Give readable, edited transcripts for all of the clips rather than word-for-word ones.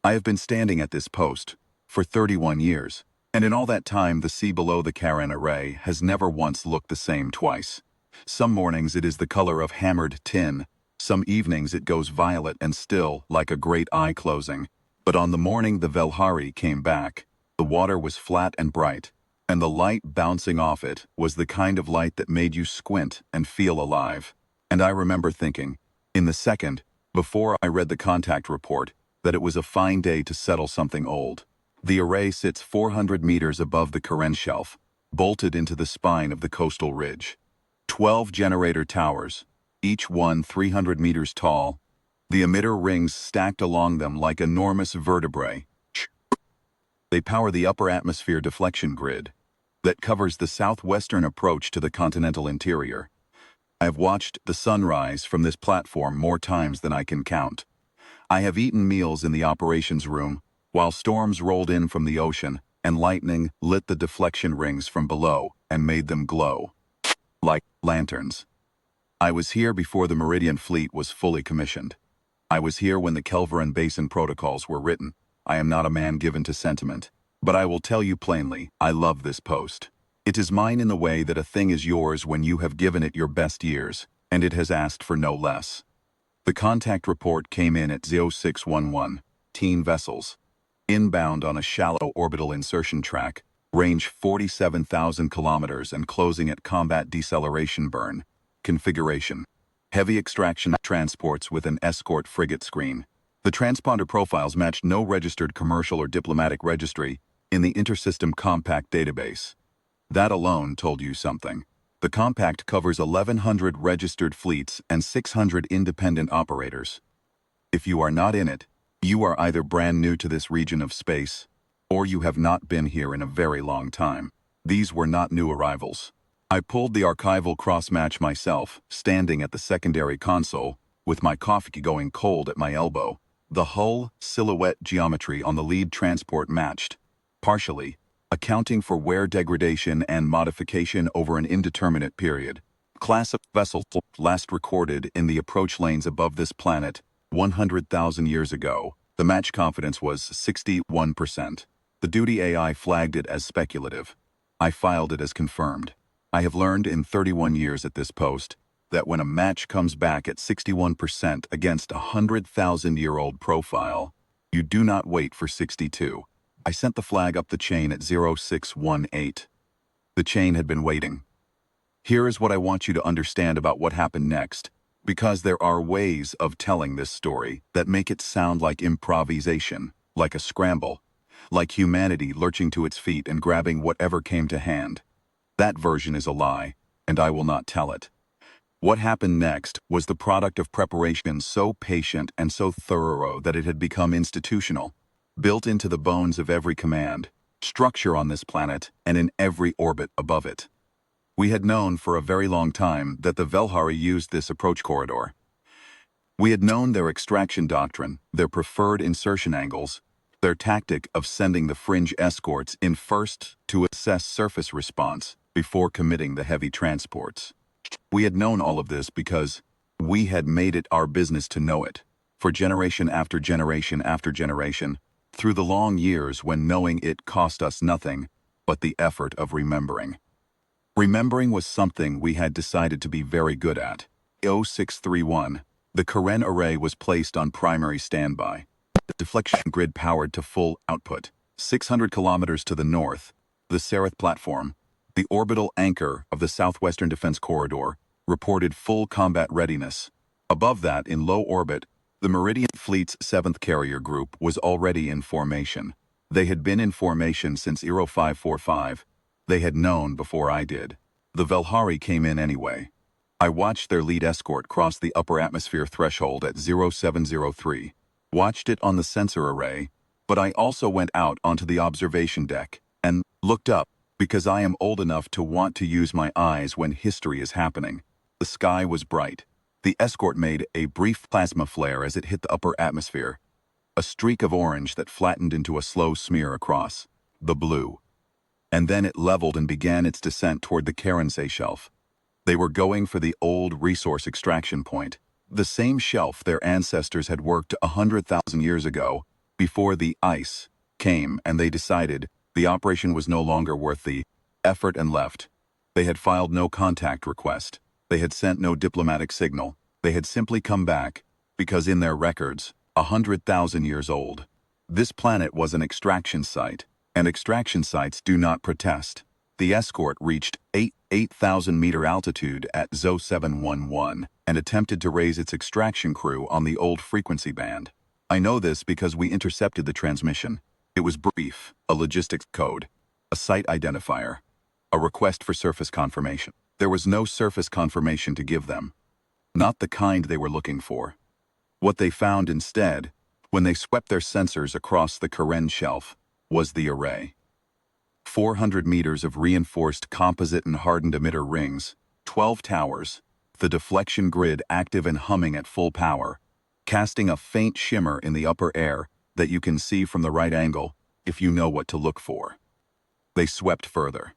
I have been standing at this post for 31 years, and in all that time the sea below the Karen array has never once looked the same twice. Some mornings it is the color of hammered tin, some evenings it goes violet and still like a great eye closing. But on the morning the Velhari came back, the water was flat and bright, and the light bouncing off it was the kind of light that made you squint and feel alive. And I remember thinking, in the second, before I read the contact report, that it was a fine day to settle something old. The array sits 400 meters above the Karen Shelf, bolted into the spine of the coastal ridge. 12 generator towers, each one 300 meters tall, the emitter rings stacked along them like enormous vertebrae. They power the upper atmosphere deflection grid that covers the southwestern approach to the continental interior. I have watched the sunrise from this platform more times than I can count. I have eaten meals in the operations room while storms rolled in from the ocean and lightning lit the deflection rings from below and made them glow like lanterns. I was here before the Meridian fleet was fully commissioned. I was here when the Kelveran Basin protocols were written. I am not a man given to sentiment, but I will tell you plainly, I love this post. It is mine in the way that a thing is yours when you have given it your best years, and it has asked for no less. The contact report came in at 0611, teen vessels, inbound on a shallow orbital insertion track, range 47,000 kilometers and closing at combat deceleration burn, configuration, heavy extraction transports with an escort frigate screen. The transponder profiles matched no registered commercial or diplomatic registry in the Intersystem Compact database. That alone told you something. The Compact covers 1,100 registered fleets and 600 independent operators. If you are not in it, you are either brand new to this region of space, or you have not been here in a very long time. These were not new arrivals. I pulled the archival cross-match myself, standing at the secondary console, with my coffee going cold at my elbow. The hull silhouette geometry on the lead transport matched, partially, accounting for wear degradation and modification over an indeterminate period. Class of vessel last recorded in the approach lanes above this planet 100,000 years ago. The match confidence was 61%. The duty AI flagged it as speculative. I filed it as confirmed. I have learned in 31 years at this post that when a match comes back at 61% against a 100,000-year-old profile, you do not wait for 62. I sent the flag up the chain at 0618. The chain had been waiting. Here is what I want you to understand about what happened next, because there are ways of telling this story that make it sound like improvisation, like a scramble, like humanity lurching to its feet and grabbing whatever came to hand. That version is a lie, and I will not tell it. What happened next was the product of preparation so patient and so thorough that it had become institutional, built into the bones of every command, structure on this planet, and in every orbit above it. We had known for a very long time that the Velhari used this approach corridor. We had known their extraction doctrine, their preferred insertion angles, their tactic of sending the fringe escorts in first to assess surface response before committing the heavy transports. We had known all of this because we had made it our business to know it, for generation after generation after generation, through the long years when knowing it cost us nothing but the effort of remembering. Remembering was something we had decided to be very good at. 0631, the Karen array was placed on primary standby. The deflection grid powered to full output. 600 kilometers to the north, the Sereth platform, the orbital anchor of the Southwestern Defense Corridor, reported full combat readiness. Above that, in low orbit, the Meridian Fleet's 7th Carrier Group was already in formation. They had been in formation since 0545. They had known before I did. The Velhari came in anyway. I watched their lead escort cross the upper atmosphere threshold at 0703. Watched it on the sensor array, but I also went out onto the observation deck and looked up, because I am old enough to want to use my eyes when history is happening. The sky was bright. The escort made a brief plasma flare as it hit the upper atmosphere, a streak of orange that flattened into a slow smear across the blue. And then it leveled and began its descent toward the Karansay Shelf. They were going for the old resource extraction point, the same shelf their ancestors had worked 100,000 years ago before the ice came and they decided the operation was no longer worth the effort and left. They had filed no contact request. They had sent no diplomatic signal. They had simply come back because in their records, 100,000 years old. This planet was an extraction site, and extraction sites do not protest. The escort reached 8,000-meter altitude at ZO 711 and attempted to raise its extraction crew on the old frequency band. I know this because we intercepted the transmission. It was brief, a logistics code, a site identifier, a request for surface confirmation. There was no surface confirmation to give them. Not the kind they were looking for. What they found instead, when they swept their sensors across the Karen shelf, was the array. 400 meters of reinforced composite and hardened emitter rings, 12 towers, the deflection grid active and humming at full power, casting a faint shimmer in the upper air that you can see from the right angle if you know what to look for. They swept further.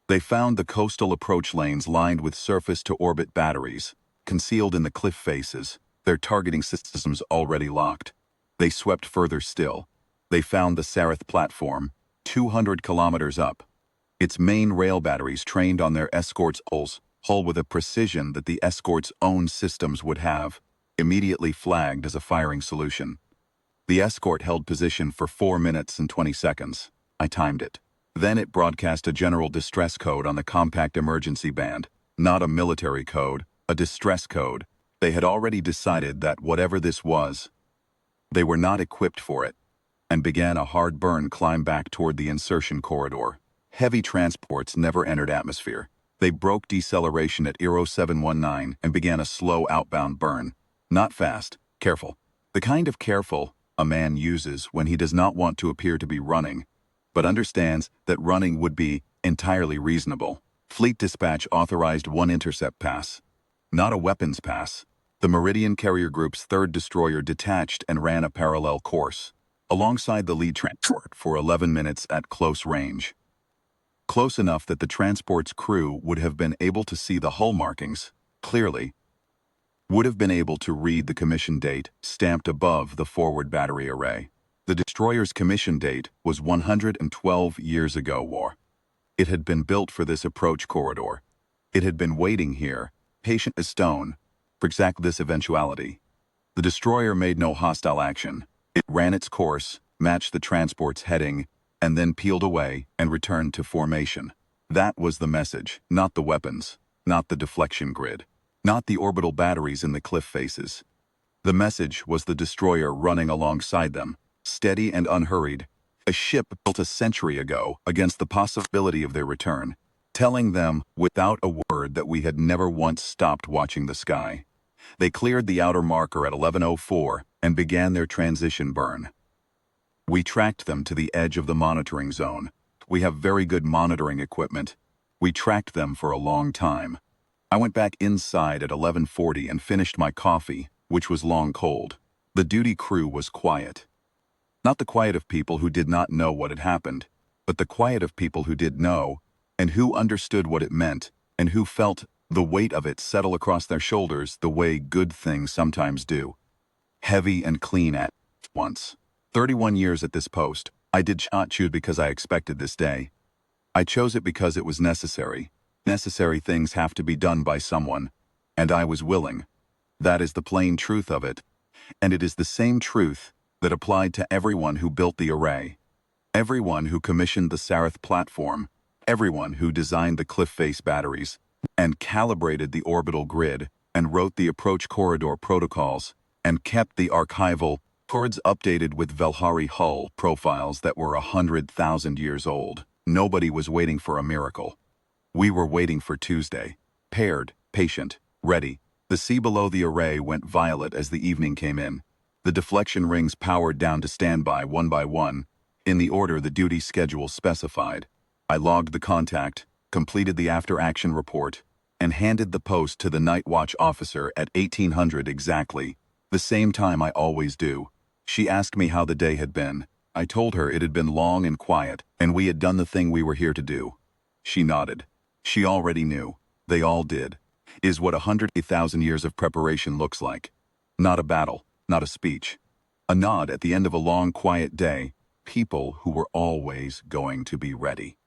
They found the coastal approach lanes lined with surface-to-orbit batteries, concealed in the cliff faces, their targeting systems already locked. They swept further still. They found the Sarith platform, 200 kilometers up. Its main rail batteries trained on their escort's hull with a precision that the escort's own systems would have, immediately flagged as a firing solution. The escort held position for 4 minutes and 20 seconds. I timed it. Then it broadcast a general distress code on the compact emergency band, not a military code, a distress code. They had already decided that whatever this was, they were not equipped for it, and began a hard burn climb back toward the insertion corridor. Heavy transports never entered atmosphere. They broke deceleration at Eero 719 and began a slow outbound burn. Not fast, careful. The kind of careful a man uses when he does not want to appear to be running, but understands that running would be entirely reasonable. Fleet Dispatch authorized one intercept pass, not a weapons pass. The Meridian Carrier Group's third destroyer detached and ran a parallel course, alongside the lead transport for 11 minutes at close range. Close enough that the transport's crew would have been able to see the hull markings, clearly, would have been able to read the commission date stamped above the forward battery array. The destroyer's commission date was 112 years ago war. It had been built for this approach corridor. It had been waiting here, patient as stone, for exactly this eventuality. The destroyer made no hostile action. It ran its course, matched the transport's heading, and then peeled away and returned to formation. That was the message, not the weapons, not the deflection grid, not the orbital batteries in the cliff faces. The message was the destroyer running alongside them, steady and unhurried, a ship built a century ago against the possibility of their return, telling them without a word that we had never once stopped watching the sky. They cleared the outer marker at 11:04 and began their transition burn. We tracked them to the edge of the monitoring zone. We have very good monitoring equipment. We tracked them for a long time. I went back inside at 11:40 and finished my coffee, which was long cold. The duty crew was quiet. Not the quiet of people who did not know what had happened, but the quiet of people who did know, and who understood what it meant, and who felt the weight of it settle across their shoulders the way good things sometimes do. Heavy and clean at once. 31 years at this post, I did not choose because I expected this day. I chose it because it was necessary. Necessary things have to be done by someone, and I was willing. That is the plain truth of it, and it is the same truth that applied to everyone who built the array, everyone who commissioned the Sarith platform, everyone who designed the cliff face batteries, and calibrated the orbital grid, and wrote the approach corridor protocols, and kept the archival records updated with Velhari hull profiles that were 100,000 years old. Nobody was waiting for a miracle. We were waiting for Tuesday. Paired, patient, ready. The sea below the array went violet as the evening came in. The deflection rings powered down to standby one by one, in the order the duty schedule specified. I logged the contact, completed the after-action report, and handed the post to the night watch officer at 1800 exactly, the same time I always do. She asked me how the day had been. I told her it had been long and quiet, and we had done the thing we were here to do. She nodded. She already knew. They all did. Is what 100,000 years of preparation looks like. Not a battle, not a speech. A nod at the end of a long, quiet day, people who were always going to be ready.